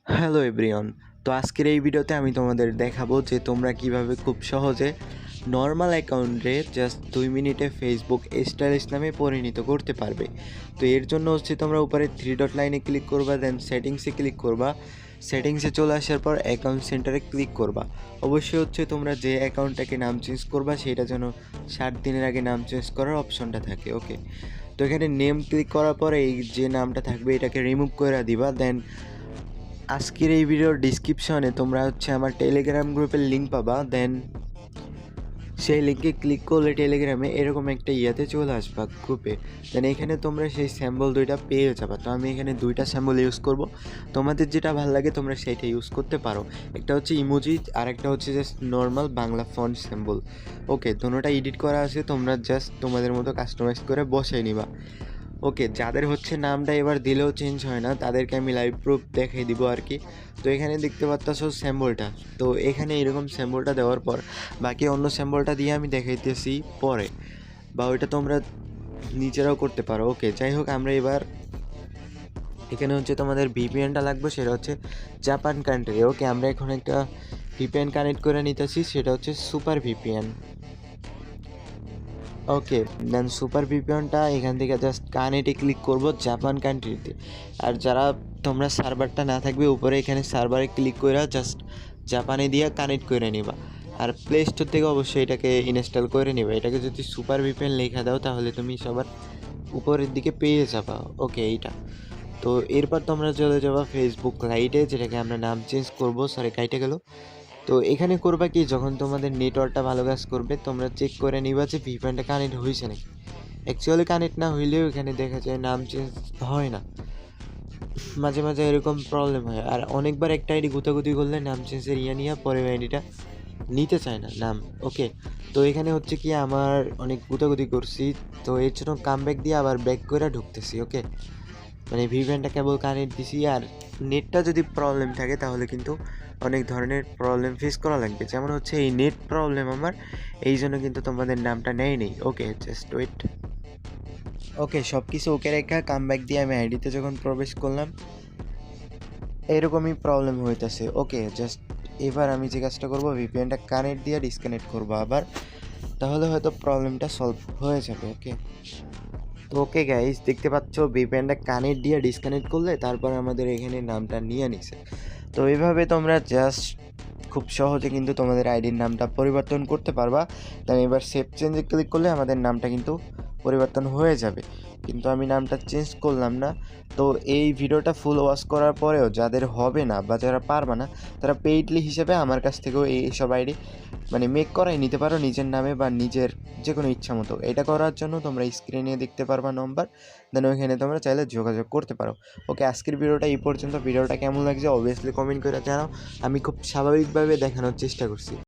Hello everyone. তো আজকের এই ভিডিওতে আমি তোমাদের দেখাবো যে তোমরা কিভাবে খুব সহজে নর্মাল অ্যাকাউন্টে জাস্ট 2 মিনিটে ফেসবুক স্টাইলিশ নামে পরিণত করতে পারবে। তো এর জন্য তোমরা উপরে 3 ডট লাইনে ক্লিক করবা, দেন সেটিংসে ক্লিক করবা। সেটিংসে চলে আসার পর অ্যাকাউন্ট সেন্টারে ক্লিক করবা। অবশ্যই তোমরা যে অ্যাকাউন্টটাকে নাম চেঞ্জ করবা সেটা যেন 60 দিনের আগে নাম চেঞ্জ করার অপশনটা থাকে। ওকে, তো এখানে নেম ক্লিক করার পরে এই যে নামটা থাকবে এটাকে রিমুভ করে দিবা। দেন আজকের এই ভিডিওর ডিসক্রিপশনে তোমরা আমার টেলিগ্রাম গ্রুপের লিঙ্ক পাবা। দেন সেই লিঙ্কে ক্লিক করলে টেলিগ্রামে এরকম একটা ইয়াতে চলে আসবা গ্রুপে। দেন এখানে তোমরা সেই স্যাম্বল দুইটা পেয়ে যাবা। তো আমি এখানে দুইটা স্যাম্বল ইউজ করব, তোমাদের যেটা ভালো লাগে তোমরা সেইটা ইউজ করতে পারো। একটা হচ্ছে ইমোজি আর একটা হচ্ছে just normal Bangla font symbol. Okay, দুটোটা এডিট করা আছে, তোমরা জাস্ট তোমাদের মতো কাস্টমাইজ করে বসাই নিবা। ওকে, যাদের নামটা এবার দিলেও চেঞ্জ হয় না তাদেরকে আমি লাইভ প্রুফ দেখাই দিব আর কি। তো এখানে দেখতে পাচ্ছো স্যাম্বলটা, তো এখানে এরকম স্যাম্বলটা দেওয়ার পর বাকি অন্য স্যাম্বলটা দিয়ে আমি দেখাইতেছি পরে, বা ওইটা তোমরা নিজেরাও করতে পারো। ওকে, যাই হোক, আমরা এবার এখানে তোমাদের ভিপিএনটা লাগবে, সেটা হচ্ছে জাপান কান্ট্রি। ওকে, আমরা এখন একটা ভিপিএন কানেক্ট করে নিতেছি, সেটা হচ্ছে সুপার ভিপিএন। ওকে, দেন সুপার ভিপিএনটা এখান থেকে জাস্ট কানেক্টে ক্লিক করব জাপান কান্ট্রিতে। আর যারা তোমরা সার্ভারটা না থাকবে উপরে এখানে সার্ভারে ক্লিক করে জাস্ট জাপানে দিয়ে কানেক্ট করে নিবা। আর প্লে স্টোর থেকে অবশ্যই এটাকে ইনস্টল করে নিবা। এটাকে যদি সুপার ভিপিএন লেখা দাও তাহলে তুমি সবার উপরের দিকে পেয়ে যাবা। ওকে, এইটা। তো এরপর তোমরা চলে যাবা ফেসবুক লাইটে, যেটাকে আমরা নাম চেঞ্জ করব। সরি, কাইটে গেল। তো এখানে করবা কি, যখন তোমাদের নেটওয়ার্কটা ভালো কাজ করবে তোমরা চেক করে নিবা যে ভিপিএনটা কানেক্ট হয়েছে নাকি। অ্যাকচুয়ালি কানেক্ট না হইলেও এখানে দেখা যায় নাম চেঞ্জ হয় না, মাঝে মাঝে এরকম প্রবলেম হয়। আর অনেকবার একটা আইডি গুতাগুতি করলে নাম চেঞ্জের নিয়ে পরের আইডিটা নিতে চায় না নাম। ওকে, তো এখানে কি আমার অনেক গুতাগুতি করছি, তো এর জন্য কামব্যাক দিয়ে আবার ব্যাক করে ঢুকতেছি। ওকে, মানে ভিপিএনটা কেবল কানেক্ট দিছি। আর নেটটা যদি প্রবলেম থাকে তাহলে কিন্তু অনেক ধরনের প্রবলেম ফেস করা লাগবে, যেমন এই নেট প্রবলেম আমার, এই জন্য কিন্তু তোমাদের নামটা নেই। ওকে, জাস্ট ওয়েট। ওকে, সব কিছু ওকে রেখা কামব্যাক দিয়ে আমি আইডিতে যখন প্রবেশ করলাম এরকমই প্রবলেম হইতেছে। ওকে, জাস্ট এবার আমি যে কাজটা করবো ভিপিএনটা কানেক্ট দিয়ে ডিসকানেক্ট করবো আবার, তাহলে হয়তো প্রবলেমটা সলভ হয়ে যাবে। ওকে, তো ওকে গাইস, দেখতে পাচ্ছ ভিপিএনটা কানেক্ট দিয়ে ডিসকানেক্ট করলে তারপর আমাদের এখানে নামটা নিয়ে নিছে। তো এইভাবে তোমরা জাস্ট খুব সহজে কিন্তু তোমাদের আইডির নামটা পরিবর্তন করতে পারবা। দেন এবার সেভ চেঞ্জে ক্লিক করলে আমাদের নামটা কিন্তু পরিবর্তন হয়ে যাবে, কিন্তু আমি নামটা চেঞ্জ করলাম না। তো এই ভিডিওটা ফুল ওয়াচ করার পরেও যাদের হবে না বা যারা পারবে না তারা পেইডলি হিসেবে আমার কাছ থেকেও এইসব আইডি মেক করাই নিতে পারো নিজের নামে বা নিজের যে কোনো ইচ্ছা মতো। এটা করার জন্য তোমরা স্ক্রিনে দেখতে পারবা নম্বর, দেন ওইখানে তোমরা চাইলে যোগাযোগ করতে পারো। ওকে, আজকের ভিডিওটা এই পর্যন্ত। ভিডিওটা কেমন লাগছে অবভিয়াসলি কমেন্ট করে জানাও, আমি খুব স্বাভাবিকভাবে দেখানোর চেষ্টা করছি।